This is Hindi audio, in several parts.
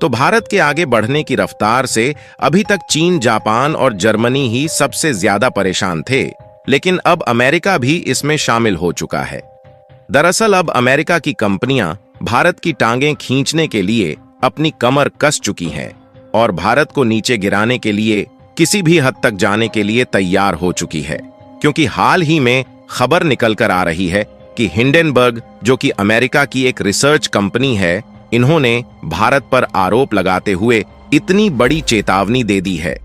तो भारत के आगे बढ़ने की रफ्तार से अभी तक चीन, जापान और जर्मनी ही सबसे ज्यादा परेशान थे, लेकिन अब अमेरिका भी इसमें शामिल हो चुका है। दरअसल अब अमेरिका की कंपनियां भारत की टांगें खींचने के लिए अपनी कमर कस चुकी हैं और भारत को नीचे गिराने के लिए किसी भी हद तक जाने के लिए तैयार हो चुकी है, क्योंकि हाल ही में खबर निकल कर आ रही है कि हिंडेनबर्ग, जो कि अमेरिका की एक रिसर्च कंपनी है, इन्होंने भारत पर आरोप लगाते हुए इतनी बड़ी चेतावनी दे दी है,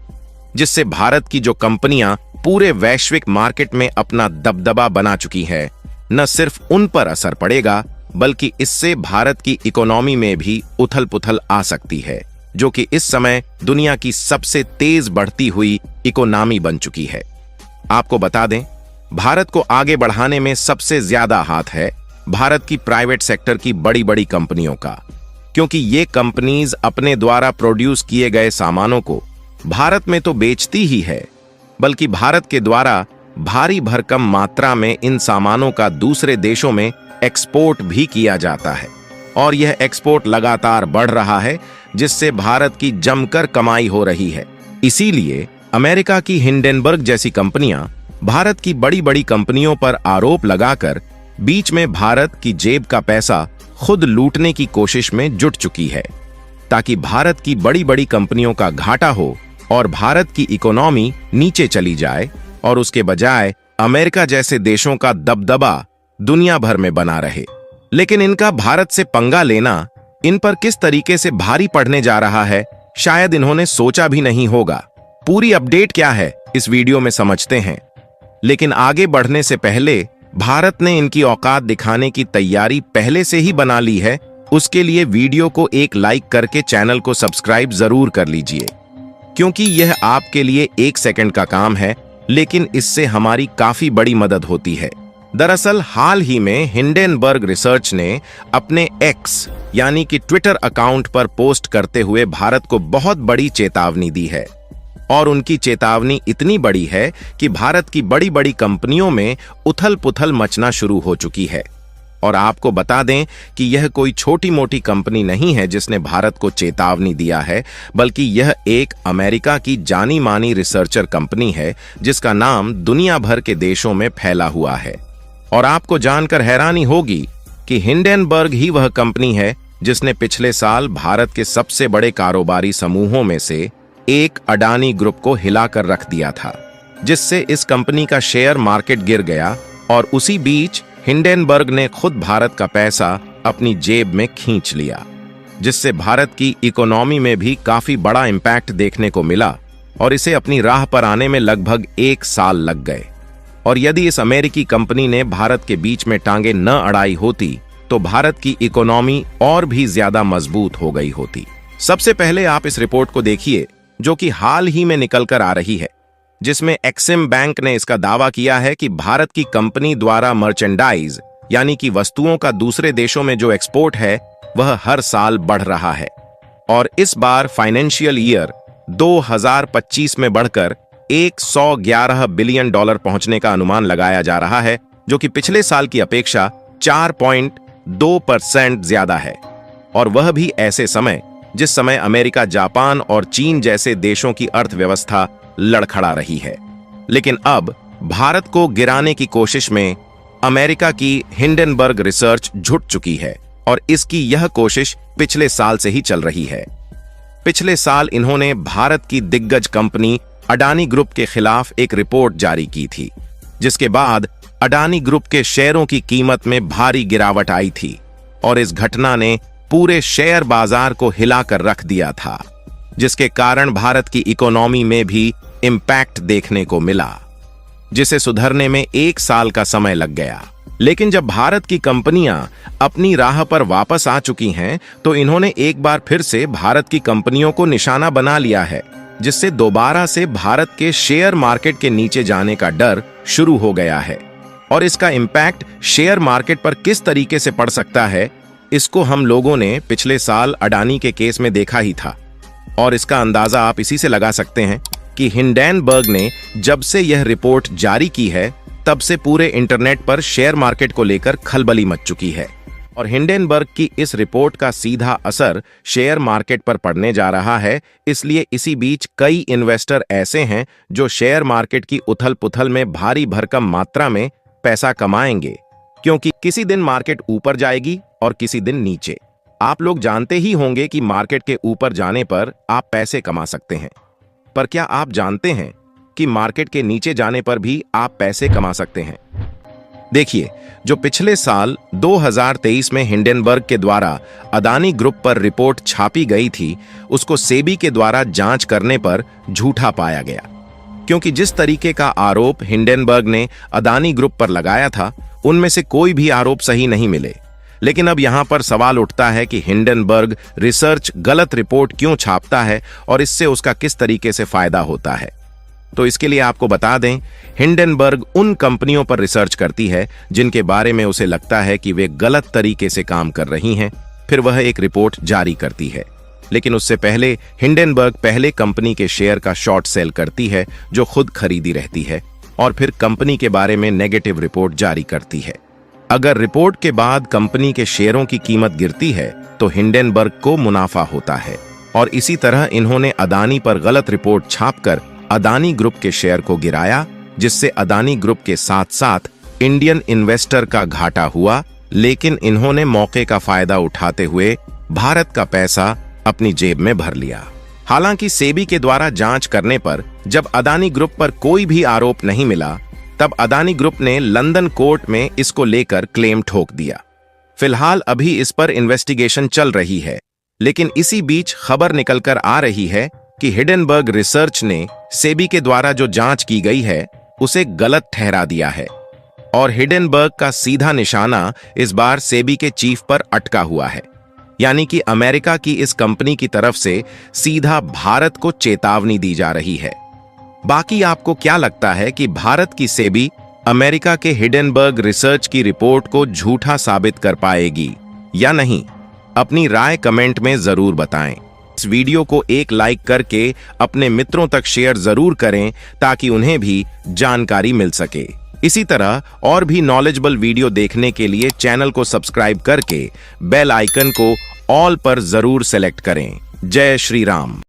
जिससे भारत की जो कंपनियां पूरे वैश्विक मार्केट में अपना दबदबा बना चुकी है, न सिर्फ उन पर असर पड़ेगा बल्कि इससे भारत की इकोनॉमी में भी उथल पुथल आ सकती है, जो कि इस समय दुनिया की सबसे तेज बढ़ती हुई इकोनॉमी बन चुकी है। आपको बता दें, भारत को आगे बढ़ाने में सबसे ज्यादा हाथ है भारत की प्राइवेट सेक्टर की बड़ी बड़ी कंपनियों का, क्योंकि ये कंपनीज अपने द्वारा प्रोड्यूस किए गए सामानों को भारत में तो बेचती ही है, बल्कि भारत के द्वारा भारी भरकम मात्रा में इन सामानों का दूसरे देशों में एक्सपोर्ट भी किया जाता है और यह एक्सपोर्ट लगातार बढ़ रहा है, जिससे भारत की जमकर कमाई हो रही है। इसीलिए अमेरिका की हिंडेनबर्ग जैसी कंपनियां भारत की बड़ी बड़ी कंपनियों पर आरोप लगाकर बीच में भारत की जेब का पैसा खुद लूटने की कोशिश में जुट चुकी है, ताकि भारत की बड़ी बड़ी कंपनियों का घाटा हो और भारत की इकोनॉमी नीचे चली जाए और उसके बजाय अमेरिका जैसे देशों का दबदबा दुनिया भर में बना रहे। लेकिन इनका भारत से पंगा लेना इन पर किस तरीके से भारी पड़ने जा रहा है, शायद इन्होंने सोचा भी नहीं होगा। पूरी अपडेट क्या है इस वीडियो में समझते हैं, लेकिन आगे बढ़ने से पहले भारत ने इनकी औकात दिखाने की तैयारी पहले से ही बना ली है। उसके लिए वीडियो को एक लाइक करके चैनल को सब्सक्राइब जरूर कर लीजिए, क्योंकि यह आपके लिए 1 सेकंड का काम है, लेकिन इससे हमारी काफी बड़ी मदद होती है। दरअसल हाल ही में हिंडेनबर्ग रिसर्च ने अपने एक्स यानी कि ट्विटर अकाउंट पर पोस्ट करते हुए भारत को बहुत बड़ी चेतावनी दी है, और उनकी चेतावनी इतनी बड़ी है कि भारत की बड़ी बड़ी कंपनियों में उथल पुथल मचना शुरू हो चुकी है। और आपको बता दें कि यह कोई छोटी मोटी कंपनी नहीं है जिसने भारत को चेतावनी दिया है, बल्कि यह एक अमेरिका की जानी मानी रिसर्चर कंपनी है, जिसका नाम दुनिया भर के देशों में फैला हुआ है। और आपको जानकर हैरानी होगी कि हिंडेनबर्ग ही वह कंपनी है जिसने पिछले साल भारत के सबसे बड़े कारोबारी समूहों में से एक अडानी ग्रुप को हिलाकर रख दिया था, जिससे इस कंपनी का शेयर मार्केट गिर गया और उसी बीच हिंडेनबर्ग ने खुद भारत का पैसा अपनी जेब में खींच लिया, जिससे भारत की इकोनॉमी में भी काफी बड़ा इंपैक्ट देखने को मिला और इसे अपनी राह पर आने में लगभग 1 साल लग गए। और यदि इस अमेरिकी कंपनी ने भारत के बीच में टांगे न अड़ाई होती तो भारत की इकोनॉमी और भी ज्यादा मजबूत हो गई होती। सबसे पहले आप इस रिपोर्ट को देखिए, जो कि हाल ही में निकल कर आ रही है, जिसमें एक्सिम बैंक ने इसका दावा किया है कि भारत की कंपनी द्वारा मर्चेंडाइज यानी कि वस्तुओं का दूसरे देशों में जो एक्सपोर्ट है वह हर साल बढ़ रहा है और इस बार फाइनेंशियल ईयर 2025 में बढ़कर 111 बिलियन डॉलर पहुंचने का अनुमान लगाया जा रहा है, जो कि पिछले साल की अपेक्षा 4.2% ज्यादा है, और वह भी ऐसे समय जिस समय अमेरिका, जापान और चीन जैसे देशों की अर्थव्यवस्था लड़खड़ा रही है। लेकिन अब भारत को गिराने की कोशिश में अमेरिका की हिंडेनबर्ग रिसर्च जुट चुकी है और इसकी यह कोशिश पिछले साल से ही चल रही है। पिछले साल इन्होंने भारत की दिग्गज कंपनी अडानी ग्रुप के खिलाफ एक रिपोर्ट जारी की थी, जिसके बाद अडानी ग्रुप के शेयरों की कीमत में भारी गिरावट आई थी और इस घटना ने पूरे शेयर बाजार को हिलाकर रख दिया था, जिसके कारण भारत की इकोनॉमी में भी इंपैक्ट देखने को मिला, जिसे सुधरने में 1 साल का समय लग गया। लेकिन जब भारत की कंपनियां अपनी राह पर वापस आ चुकी हैं, तो इन्होंने एक बार फिर से भारत की कंपनियों को निशाना बना लिया है, जिससे दोबारा से भारत के शेयर मार्केट के नीचे जाने का डर शुरू हो गया है। और इसका इंपैक्ट शेयर मार्केट पर किस तरीके से पड़ सकता है, इसको हम लोगों ने पिछले साल अडानी के केस में देखा ही था, और इसका अंदाजा आप इसी से लगा सकते हैं कि हिंडेनबर्ग ने जब से यह रिपोर्ट जारी की है, तब से पूरे इंटरनेट पर शेयर मार्केट को लेकर खलबली मच चुकी है। और हिंडेनबर्ग की इस रिपोर्ट का सीधा असर शेयर मार्केट पर पड़ने जा रहा है। इसलिए इसी बीच कई इन्वेस्टर ऐसे हैं जो शेयर मार्केट की उथल-पुथल में भारी भरकम मात्रा में पैसा कमाएंगे, क्योंकि किसी दिन मार्केट ऊपर जाएगी और किसी दिन नीचे। आप लोग जानते ही होंगे कि मार्केट के ऊपर जाने पर आप पैसे कमा सकते हैं, पर क्या आप जानते हैं कि मार्केट के नीचे जाने पर भी आप पैसे कमा सकते हैं? देखिए, जो पिछले साल 2023 में हिंडेनबर्ग के द्वारा अदानी ग्रुप पर रिपोर्ट छापी गई थी, उसको सेबी के द्वारा जांच करने पर झूठा पाया गया, क्योंकि जिस तरीके का आरोप हिंडेनबर्ग ने अदानी ग्रुप पर लगाया था, उनमें से कोई भी आरोप सही नहीं मिले। लेकिन अब यहां पर सवाल उठता है कि हिंडेनबर्ग रिसर्च गलत रिपोर्ट क्यों छापता है और इससे उसका किस तरीके से फायदा होता है। तो इसके लिए आपको बता दें, हिंडेनबर्ग उन कंपनियों पर रिसर्च करती है जिनके बारे में उसे लगता है कि वे गलत तरीके से काम कर रही हैं, फिर वह एक रिपोर्ट जारी करती है। लेकिन उससे पहले हिंडेनबर्ग पहले कंपनी के शेयर का शॉर्ट सेल करती है जो खुद खरीदी रहती है, और फिर कंपनी के बारे में नेगेटिव रिपोर्ट जारी करती है। अगर रिपोर्ट के बाद कंपनी के शेयरों की कीमत गिरती है तो हिंडेनबर्ग को मुनाफा होता है, और इसी तरह इन्होंने अदानी पर गलत रिपोर्ट छापकर अदानी ग्रुप के शेयर को गिराया, जिससे अदानी ग्रुप के साथ साथ इंडियन इन्वेस्टर का घाटा हुआ। लेकिन इन्होंने मौके का फायदा उठाते हुए भारत का पैसा अपनी जेब में भर लिया। हालांकि सेबी के द्वारा जांच करने पर जब अदानी ग्रुप पर कोई भी आरोप नहीं मिला, तब अदानी ग्रुप ने लंदन कोर्ट में इसको लेकर क्लेम ठोक दिया। फिलहाल अभी इस पर इन्वेस्टिगेशन चल रही है, लेकिन इसी बीच खबर निकलकर आ रही है कि हिंडेनबर्ग रिसर्च ने सेबी के द्वारा जो जांच की गई है उसे गलत ठहरा दिया है, और हिंडेनबर्ग का सीधा निशाना इस बार सेबी के चीफ पर अटका हुआ है। यानी कि अमेरिका की इस कंपनी की तरफ से सीधा भारत को चेतावनी दी जा रही है। बाकी आपको क्या लगता है कि भारत की सेबी अमेरिका के हिंडेनबर्ग रिसर्च की रिपोर्ट को झूठा साबित कर पाएगी या नहीं? अपनी राय कमेंट में जरूर बताएं। इस वीडियो को एक लाइक करके अपने मित्रों तक शेयर जरूर करें ताकि उन्हें भी जानकारी मिल सके। इसी तरह और भी नॉलेजेबल वीडियो देखने के लिए चैनल को सब्सक्राइब करके बेल आइकन को ऑल पर जरूर सेलेक्ट करें। जय श्री राम।